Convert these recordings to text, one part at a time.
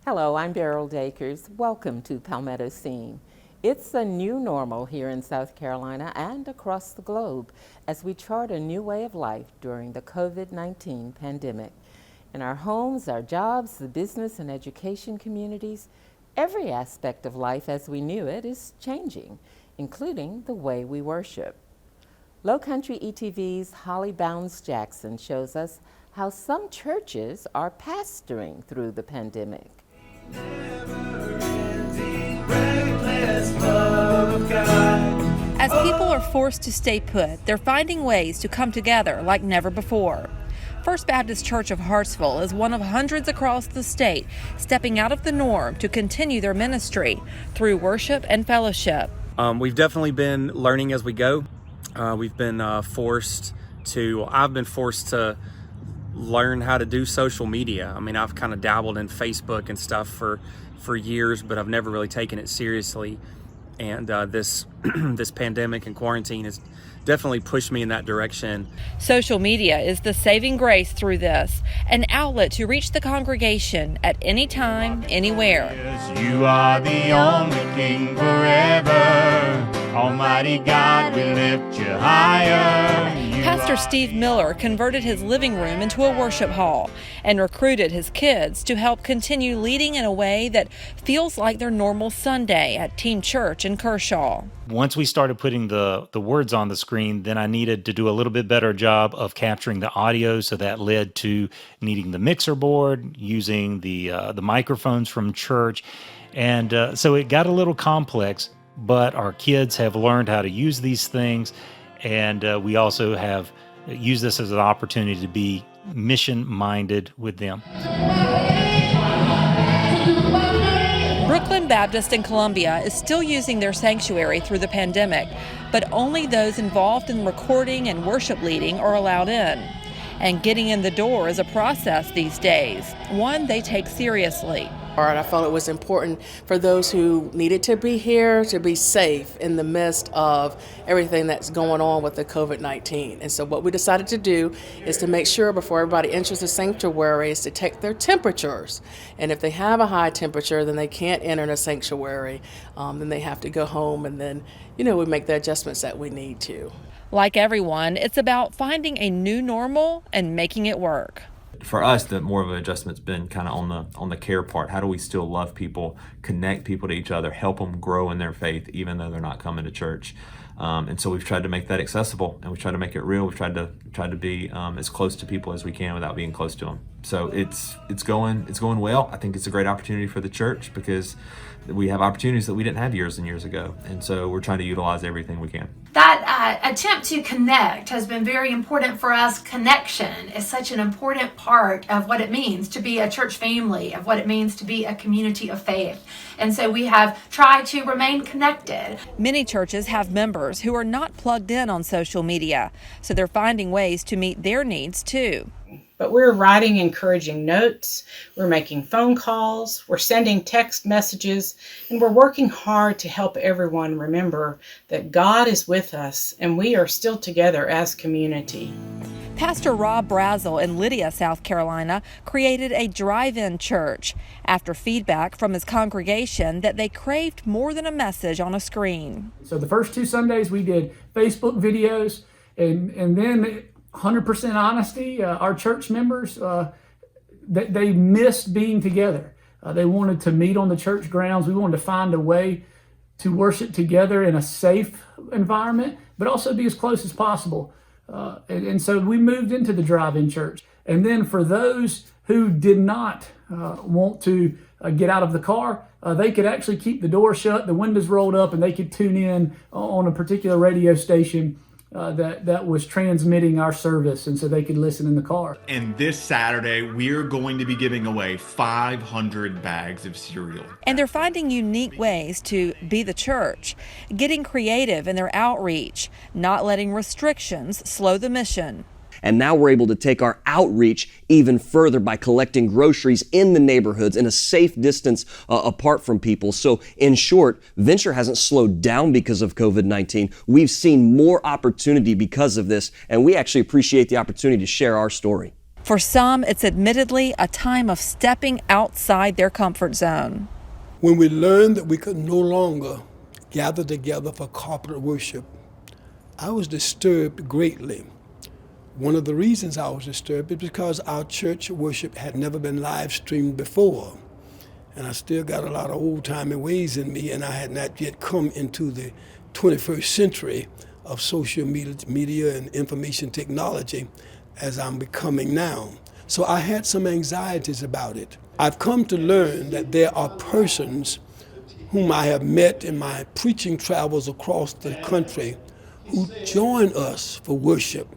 Hello, I'm Beryl Dakers. Welcome to Palmetto Scene. It's a new normal here in South Carolina and across the globe as we chart a new way of life during the COVID-19 pandemic. In our homes, our jobs, the business and education communities, every aspect of life as we knew it is changing, including the way we worship. Low Country ETV's Holly Bounds-Jackson shows us how some churches are pastoring through the pandemic. As people are forced to stay put, they're finding ways to come together like never before. First Baptist Church of Hartsville is one of hundreds across the state stepping out of the norm to continue their ministry through worship and fellowship. We've definitely been learning as we go. I've been forced to learn how to do social media. I mean, I've kind of dabbled in Facebook and stuff for years, but I've never really taken it seriously. And this pandemic and quarantine has definitely pushed me in that direction. Social media is the saving grace through this, an outlet to reach the congregation at any time, anywhere. You are the only King forever. Almighty God, we lift you higher. Pastor Steve Miller converted his living room into a worship hall and recruited his kids to help continue leading in a way that feels like their normal Sunday at Team Church in Kershaw. Once we started putting the words on the screen, then I needed to do a little bit better job of capturing the audio, so that led to needing the mixer board, using the microphones from church, and so it got a little complex, but our kids have learned how to use these things, and we also have used this as an opportunity to be mission-minded with them. Brooklyn Baptist in Columbia is still using their sanctuary through the pandemic, but only those involved in recording and worship leading are allowed in. And getting in the door is a process these days, one they take seriously. I felt it was important for those who needed to be here to be safe in the midst of everything that's going on with the COVID-19. And so what we decided to do is to make sure before everybody enters the sanctuary is to take their temperatures. And if they have a high temperature, then they can't enter the sanctuary. Then they have to go home, and then, we make the adjustments that we need to. Like everyone, it's about finding a new normal and making it work. For us, the more of an adjustment's been kind of on the care part. How do we still love people, connect people to each other, help them grow in their faith, even though they're not coming to church? And so we've tried to make that accessible, and we've tried to make it real. We've tried to be as close to people as we can without being close to them. So it's going well. I think it's a great opportunity for the church because we have opportunities that we didn't have years and years ago, and so we're trying to utilize everything we can. That attempt to connect has been very important for us. Connection is such an important part of what it means to be a church family, of what it means to be a community of faith. And so we have tried to remain connected. Many churches have members who are not plugged in on social media, so they're finding ways to meet their needs too. But we're writing encouraging notes, we're making phone calls, we're sending text messages, and we're working hard to help everyone remember that God is with us and we are still together as community. Pastor Rob Brazel in Lydia, South Carolina, created a drive-in church after feedback from his congregation that they craved more than a message on a screen. So the first 2 Sundays we did Facebook videos, and then 100% honesty, our church members, they missed being together. They wanted to meet on the church grounds. We wanted to find a way to worship together in a safe environment, but also be as close as possible. And so we moved into the drive-in church. And then for those who did not want to get out of the car, they could actually keep the door shut, the windows rolled up, and they could tune in on a particular radio station that was transmitting our service, and so they could listen in the car. And this Saturday, we're going to be giving away 500 bags of cereal. And they're finding unique ways to be the church, getting creative in their outreach, not letting restrictions slow the mission. And now we're able to take our outreach even further by collecting groceries in the neighborhoods in a safe distance apart from people. So in short, venture hasn't slowed down because of COVID-19. We've seen more opportunity because of this, and we actually appreciate the opportunity to share our story. For some, it's admittedly a time of stepping outside their comfort zone. When we learned that we could no longer gather together for corporate worship, I was disturbed greatly. One of the reasons I was disturbed is because our church worship had never been live streamed before. And I still got a lot of old-timey ways in me, and I had not yet come into the 21st century of social media and information technology as I'm becoming now. So I had some anxieties about it. I've come to learn that there are persons whom I have met in my preaching travels across the country who join us for worship.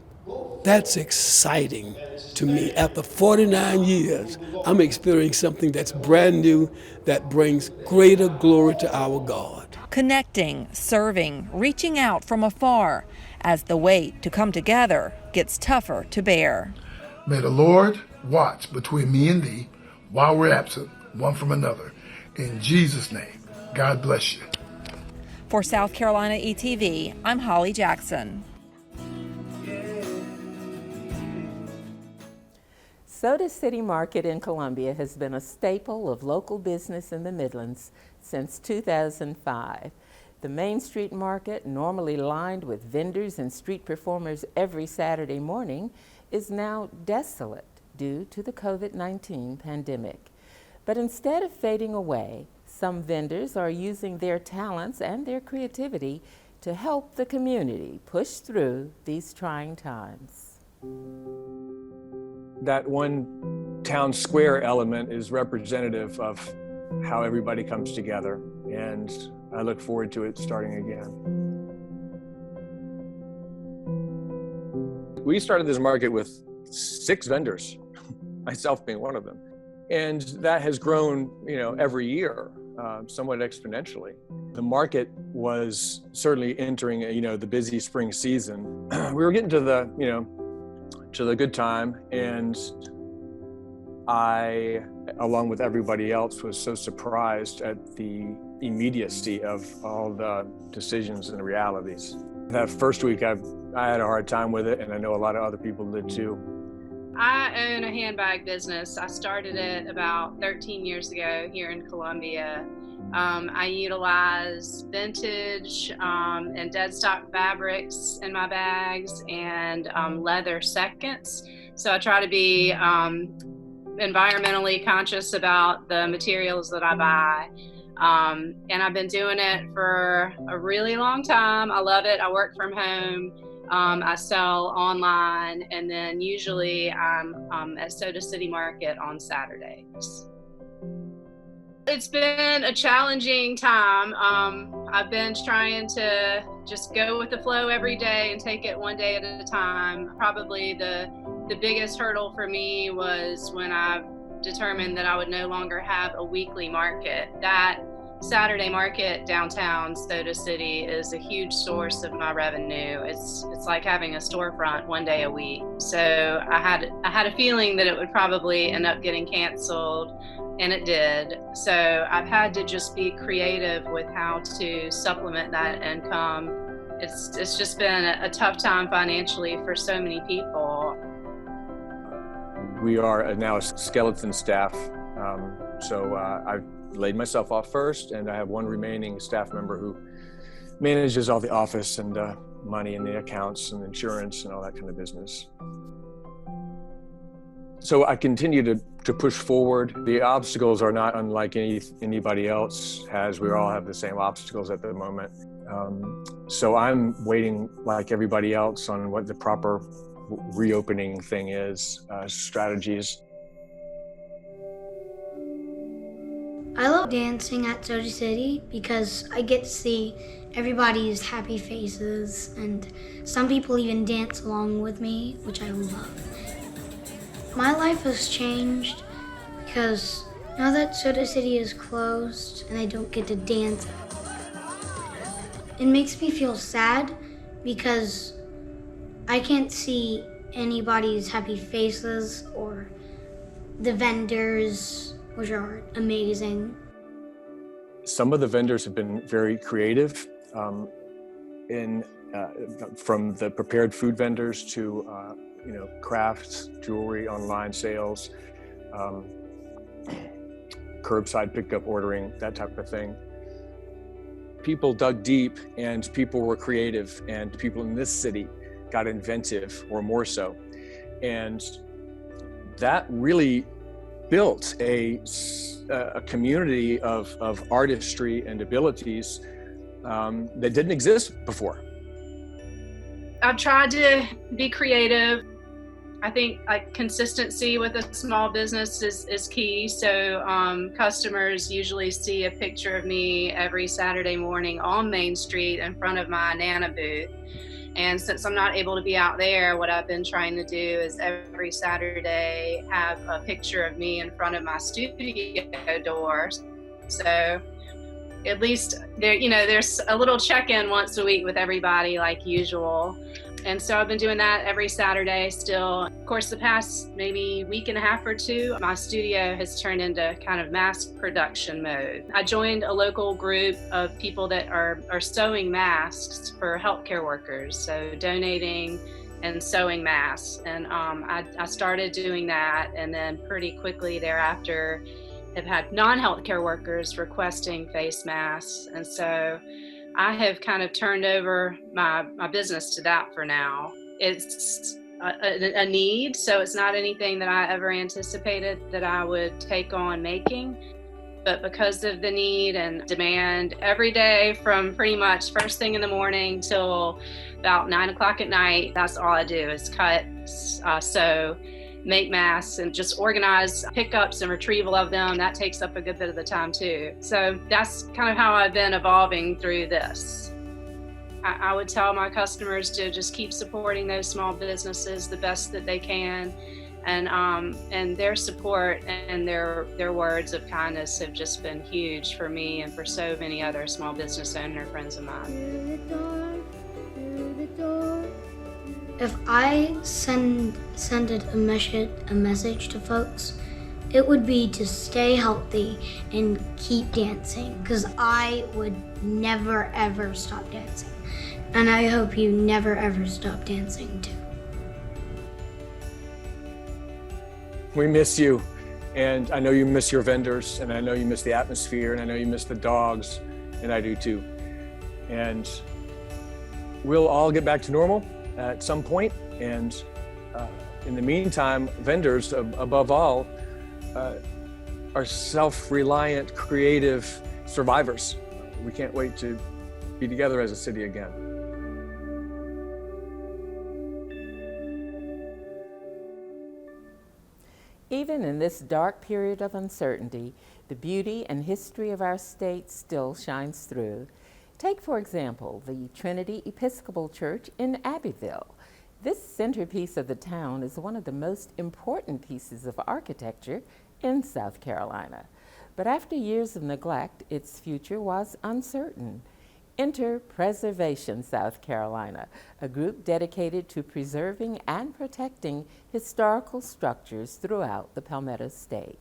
That's exciting to me. After 49 years, I'm experiencing something that's brand new that brings greater glory to our God. Connecting, serving, reaching out from afar as the weight to come together gets tougher to bear. May the Lord watch between me and thee while we're absent one from another. In Jesus' name, God bless you. For South Carolina ETV, I'm Holly Jackson. Soda City Market in Columbia has been a staple of local business in the Midlands since 2005. The Main Street Market, normally lined with vendors and street performers every Saturday morning, is now desolate due to the COVID-19 pandemic. But instead of fading away, some vendors are using their talents and their creativity to help the community push through these trying times. That one town square element is representative of how everybody comes together, and I look forward to it starting again. We started this market with 6 vendors, myself being one of them, and that has grown, every year, somewhat exponentially. The market was certainly entering, the busy spring season. We were getting to the good time, and I, along with everybody else, was so surprised at the immediacy of all the decisions and realities. That first week I had a hard time with it, and I know a lot of other people did too. I own a handbag business. I started it about 13 years ago here in Columbia. I utilize vintage and dead stock fabrics in my bags and leather seconds. So I try to be environmentally conscious about the materials that I buy. And I've been doing it for a really long time. I love it. I work from home. I sell online, and then usually I'm at Soda City Market on Saturdays. It's been a challenging time. I've been trying to just go with the flow every day and take it one day at a time. Probably the biggest hurdle for me was when I determined that I would no longer have a weekly market. That Saturday market downtown Soda City is a huge source of my revenue. It's like having a storefront one day a week. So I had a feeling that it would probably end up getting canceled, and it did. So I've had to just be creative with how to supplement that income. It's just been a tough time financially for so many people. We are now a skeleton staff, so I've laid myself off first, and I have one remaining staff member who manages all the office and money and the accounts and insurance and all that kind of business. So I continue to push forward. The obstacles are not unlike anybody else has. We all have the same obstacles at the moment. So I'm waiting like everybody else on what the proper reopening thing is, strategies. I love dancing at Soda City because I get to see everybody's happy faces, and some people even dance along with me, which I love. My life has changed because now that Soda City is closed and I don't get to dance, it makes me feel sad because I can't see anybody's happy faces or the vendors, which are amazing. Some of the vendors have been very creative, from the prepared food vendors to crafts, jewelry, online sales, curbside pickup ordering, that type of thing. People dug deep, and people were creative, and people in this city got inventive, or more so. And that really built a community of artistry and abilities that didn't exist before. I've tried to be creative. I think consistency with a small business is key. So customers usually see a picture of me every Saturday morning on Main Street in front of my Nana booth. And since I'm not able to be out there, what I've been trying to do is every Saturday have a picture of me in front of my studio door. So at least there's a little check-in once a week with everybody like usual. And so I've been doing that every Saturday still. Of course, the past maybe week and a half or two, my studio has turned into kind of mass production mode. I joined a local group of people that are sewing masks for healthcare workers, so donating and sewing masks. And I started doing that, and then pretty quickly thereafter have had non-healthcare workers requesting face masks. And so I have kind of turned over my business to that for now. It's a need, so it's not anything that I ever anticipated that I would take on making. But because of the need and demand, every day from pretty much first thing in the morning till about 9 o'clock at night, that's all I do is cut, sew, make masks, and just organize pickups and retrieval of them. That takes up a good bit of the time too. So that's kind of how I've been evolving through this. I would tell my customers to just keep supporting those small businesses the best that they can. And their support and their words of kindness have just been huge for me and for so many other small business owner friends of mine. If I sended a message to folks, it would be to stay healthy and keep dancing, because I would never ever stop dancing. And I hope you never ever stop dancing too. We miss you, and I know you miss your vendors, and I know you miss the atmosphere, and I know you miss the dogs, and I do too. And we'll all get back to normal at some point, and in the meantime, vendors above all are self-reliant, creative survivors. We can't wait to be together as a city again. Even in this dark period of uncertainty, the beauty and history of our state still shines through. Take, for example, the Trinity Episcopal Church in Abbeville. This centerpiece of the town is one of the most important pieces of architecture in South Carolina. But after years of neglect, its future was uncertain. Enter Preservation South Carolina, a group dedicated to preserving and protecting historical structures throughout the Palmetto State.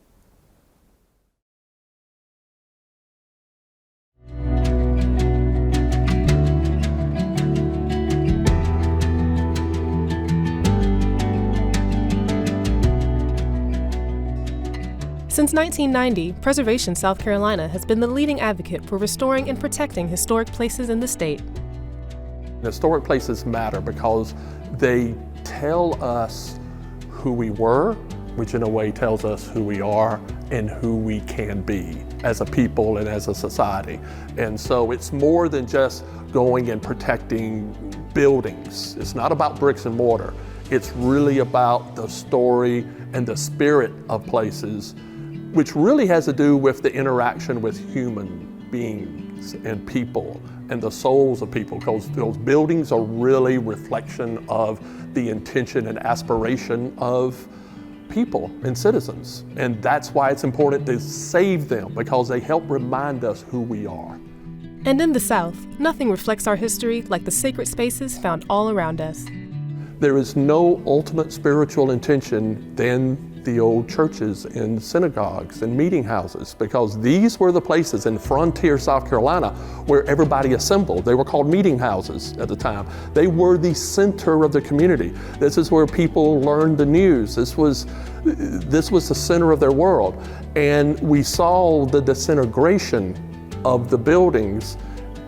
Since 1990, Preservation South Carolina has been the leading advocate for restoring and protecting historic places in the state. Historic places matter because they tell us who we were, which in a way tells us who we are and who we can be as a people and as a society. And so it's more than just going and protecting buildings. It's not about bricks and mortar. It's really about the story and the spirit of places, which really has to do with the interaction with human beings and people and the souls of people, because those buildings are really reflection of the intention and aspiration of people and citizens. And that's why it's important to save them, because they help remind us who we are. And in the South, nothing reflects our history like the sacred spaces found all around us. There is no ultimate spiritual intention than the old churches and synagogues and meeting houses, because these were the places in frontier South Carolina where everybody assembled. They were called meeting houses at the time. They were the center of the community. This is where people learned the news. This was the center of their world. And we saw the disintegration of the buildings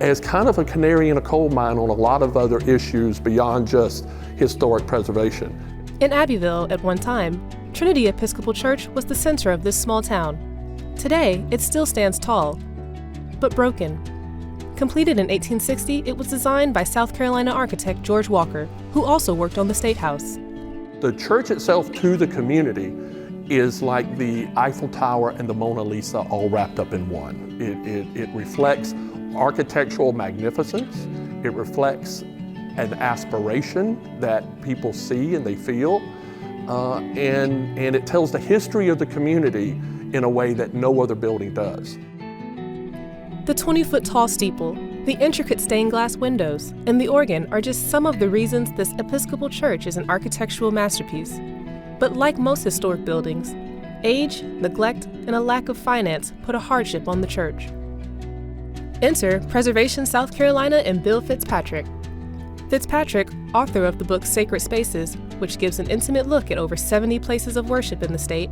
as kind of a canary in a coal mine on a lot of other issues beyond just historic preservation. In Abbeville, at one time, Trinity Episcopal Church was the center of this small town. Today, it still stands tall, but broken. Completed in 1860, it was designed by South Carolina architect George Walker, who also worked on the State House. The church itself to the community is like the Eiffel Tower and the Mona Lisa all wrapped up in one. It reflects architectural magnificence. It reflects an aspiration that people see and they feel. And it tells the history of the community in a way that no other building does. The 20-foot tall steeple, the intricate stained glass windows, and the organ are just some of the reasons this Episcopal church is an architectural masterpiece. But like most historic buildings, age, neglect, and a lack of finance put a hardship on the church. Enter Preservation South Carolina and Bill Fitzpatrick. Fitzpatrick, author of the book Sacred Spaces, which gives an intimate look at over 70 places of worship in the state,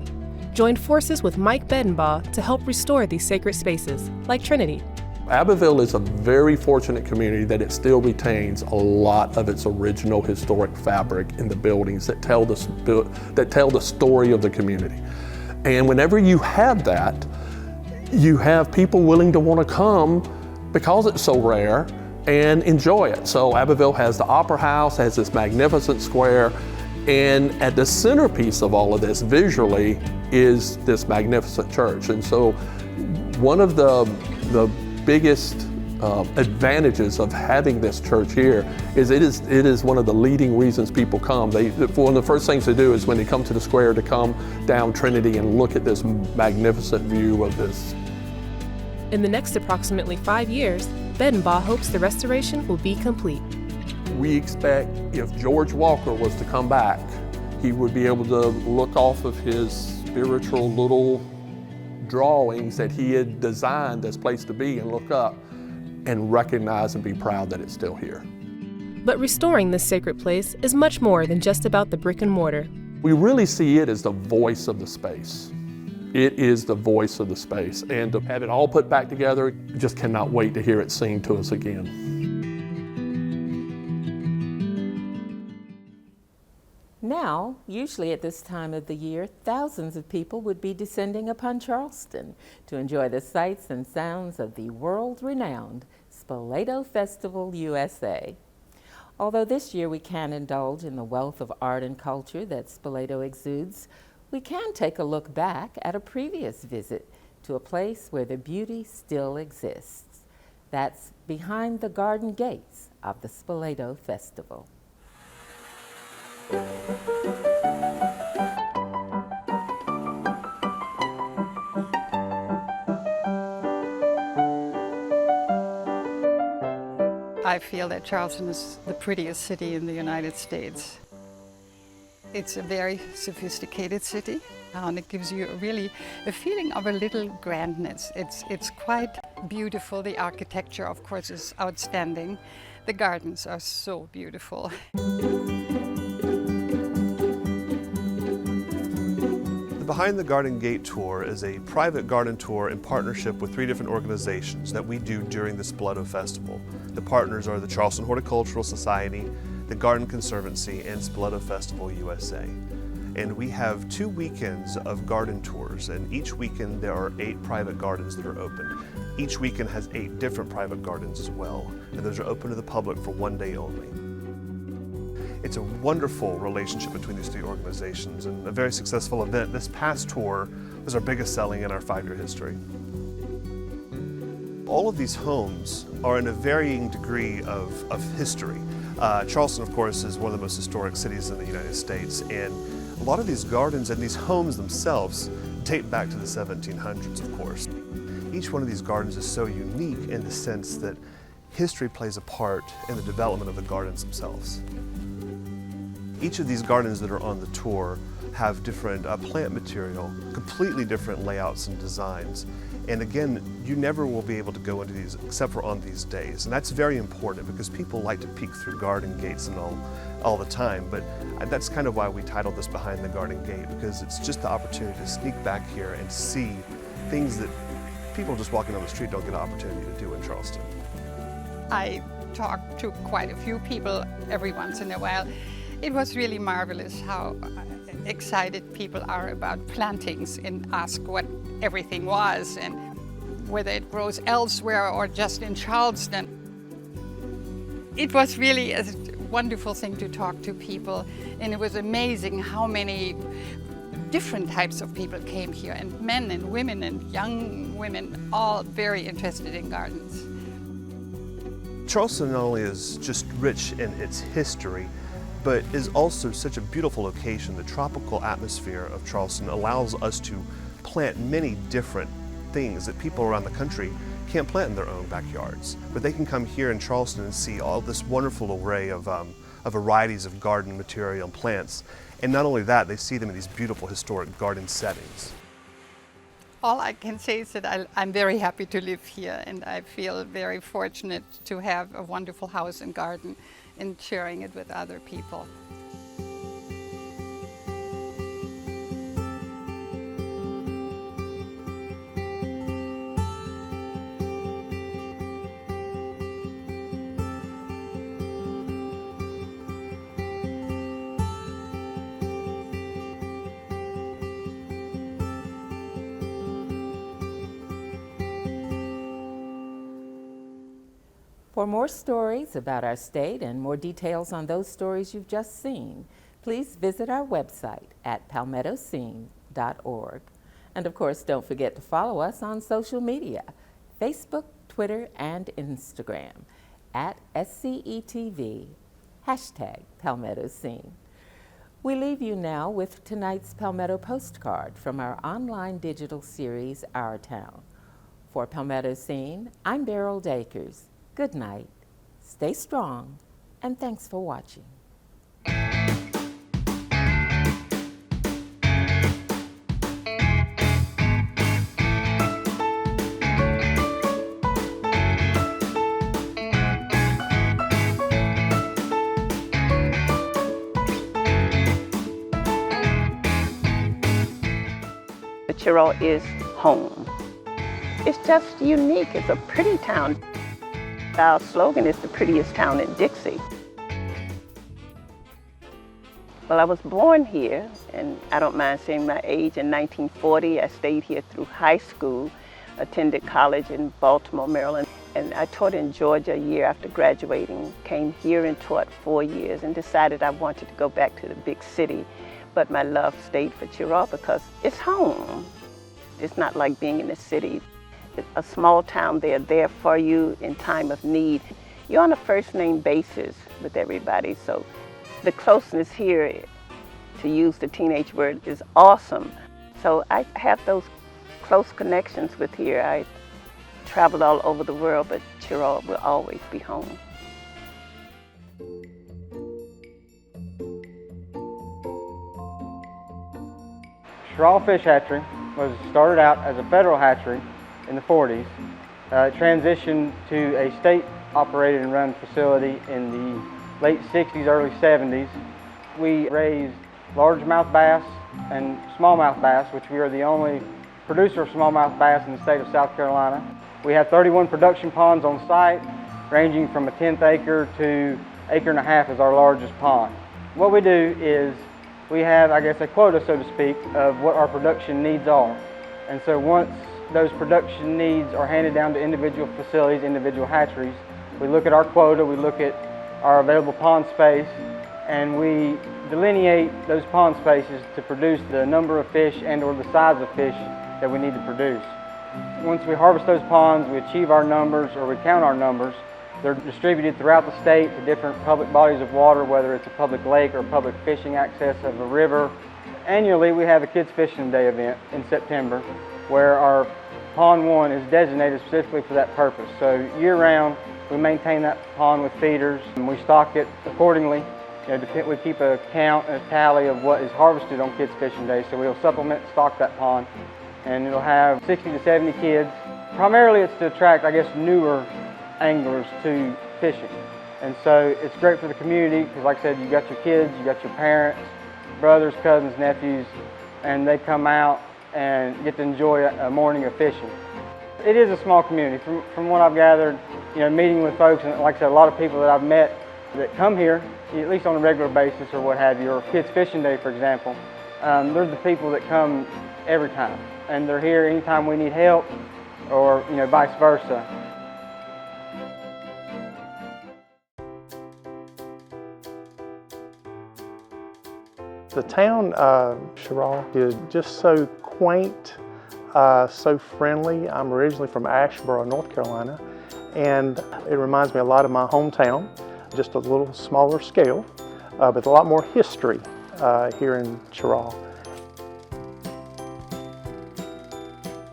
joined forces with Mike Bedenbaugh to help restore these sacred spaces, like Trinity. Abbeville is a very fortunate community that it still retains a lot of its original historic fabric in the buildings that tell the story of the community. And whenever you have that, you have people willing to want to come because it's so rare and enjoy it. So Abbeville has the Opera House, has this magnificent square, and at the centerpiece of all of this visually is this magnificent church. And so one of the biggest advantages of having this church here is it is one of the leading reasons people come. One of the first things they do is when they come to the square to come down Trinity and look at this magnificent view of this. In the next approximately 5 years, Bedenbaugh hopes the restoration will be complete. We expect if George Walker was to come back, he would be able to look off of his spiritual little drawings that he had designed this place to be and look up and recognize and be proud that it's still here. But restoring this sacred place is much more than just about the brick and mortar. We really see it as the voice of the space. It is the voice of the space, and to have it all put back together, just cannot wait to hear it sing to us again. Now, usually at this time of the year, thousands of people would be descending upon Charleston to enjoy the sights and sounds of the world-renowned Spoleto Festival USA. Although this year we can't indulge in the wealth of art and culture that Spoleto exudes, we can take a look back at a previous visit to a place where the beauty still exists. That's behind the garden gates of the Spoleto Festival. I feel that Charleston is the prettiest city in the United States. It's a very sophisticated city, and it gives you really a feeling of a little grandness. It's quite beautiful. The architecture, of course, is outstanding. The gardens are so beautiful. The Behind the Garden Gate Tour is a private garden tour in partnership with 3 different organizations that we do during the Spoleto Festival. The partners are the Charleston Horticultural Society, the Garden Conservancy, and Spoleto Festival USA. And we have 2 weekends of garden tours, and each weekend there are 8 private gardens that are open. Each weekend has 8 different private gardens as well, and those are open to the public for 1 day only. It's a wonderful relationship between these 3 organizations and a very successful event. This past tour was our biggest selling in our 5-year history. All of these homes are in a varying degree of history. Charleston, of course, is one of the most historic cities in the United States, and a lot of these gardens and these homes themselves date back to the 1700s, of course. Each one of these gardens is so unique in the sense that history plays a part in the development of the gardens themselves. Each of these gardens that are on the tour have different plant material, completely different layouts and designs. And again, you never will be able to go into these except for on these days. And that's very important because people like to peek through garden gates and all the time. But that's kind of why we titled this Behind the Garden Gate, because it's just the opportunity to sneak back here and see things that people just walking down the street don't get an opportunity to do in Charleston. I talk to quite a few people every once in a while. It was really marvelous how excited people are about plantings and ask what everything was and whether it grows elsewhere or just in Charleston. It was really a wonderful thing to talk to people, and it was amazing how many different types of people came here, and men and women and young women, all very interested in gardens. Charleston not only is just rich in its history, but is also such a beautiful location. The tropical atmosphere of Charleston allows us to plant many different things that people around the country can't plant in their own backyards. But they can come here in Charleston and see all this wonderful array of varieties of garden material and plants. And not only that, they see them in these beautiful historic garden settings. All I can say is that I'm very happy to live here, and I feel very fortunate to have a wonderful house and garden and sharing it with other people. For more stories about our state and more details on those stories you've just seen, please visit our website at palmettoscene.org. And of course, don't forget to follow us on social media, Facebook, Twitter, and Instagram at SCETV, #Palmetto Scene. We leave you now with tonight's Palmetto postcard from our online digital series, Our Town. For Palmetto Scene, I'm Beryl Dakers. Good night, stay strong, and thanks for watching. Chirot is home. It's just unique. It's a pretty town. Our slogan is the prettiest town in Dixie. Well, I was born here, and I don't mind saying my age. In 1940, I stayed here through high school, attended college in Baltimore, Maryland, and I taught in Georgia a year after graduating, came here and taught 4 years, and decided I wanted to go back to the big city. But my love stayed for Chirot because it's home. It's not like being in the city. A small town, they're there for you in time of need. You're on a first name basis with everybody, so the closeness here, to use the teenage word, is awesome. So I have those close connections with here. I traveled all over the world, but Chirot will always be home. Chirot Fish Hatchery was started out as a federal hatchery in the 40s. It transitioned to a state-operated and run facility in the late 60s, early 70s. We raised largemouth bass and smallmouth bass, which we are the only producer of smallmouth bass in the state of South Carolina. We have 31 production ponds on site, ranging from a 1/10 acre to 1.5 acres is our largest pond. What we do is we have, I guess, a quota, so to speak, of what our production needs are. And so once those production needs are handed down to individual facilities, individual hatcheries, we look at our quota, we look at our available pond space, and we delineate those pond spaces to produce the number of fish and or the size of fish that we need to produce. Once we harvest those ponds, we achieve our numbers or we count our numbers. They're distributed throughout the state to different public bodies of water, whether it's a public lake or public fishing access of a river. Annually, we have a Kids Fishing Day event in September where our Pond 1 is designated specifically for that purpose. So year-round, we maintain that pond with feeders and we stock it accordingly we keep a count and a tally of what is harvested on Kids Fishing Day, so we'll supplement and stock that pond, and it'll have 60 to 70 kids. Primarily it's to attract, I guess, newer anglers to fishing. And so it's great for the community because, like I said, you got your kids, you got your parents, brothers, cousins, nephews, and they come out and get to enjoy a morning of fishing. It is a small community. From what I've gathered, meeting with folks, and like I said, a lot of people that I've met that come here, at least on a regular basis or what have you, or Kids Fishing Day, for example, they're the people that come every time. And they're here anytime we need help, or vice versa. The town of Sherrill is just so quaint, so friendly. I'm originally from Asheboro, North Carolina, and it reminds me a lot of my hometown, just a little smaller scale, but a lot more history here in Sherrill.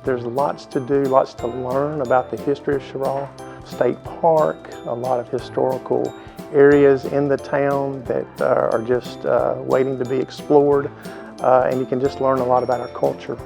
There's lots to do, lots to learn about the history of Sherrill. State Park, a lot of historical areas in the town that are just waiting to be explored, and you can just learn a lot about our culture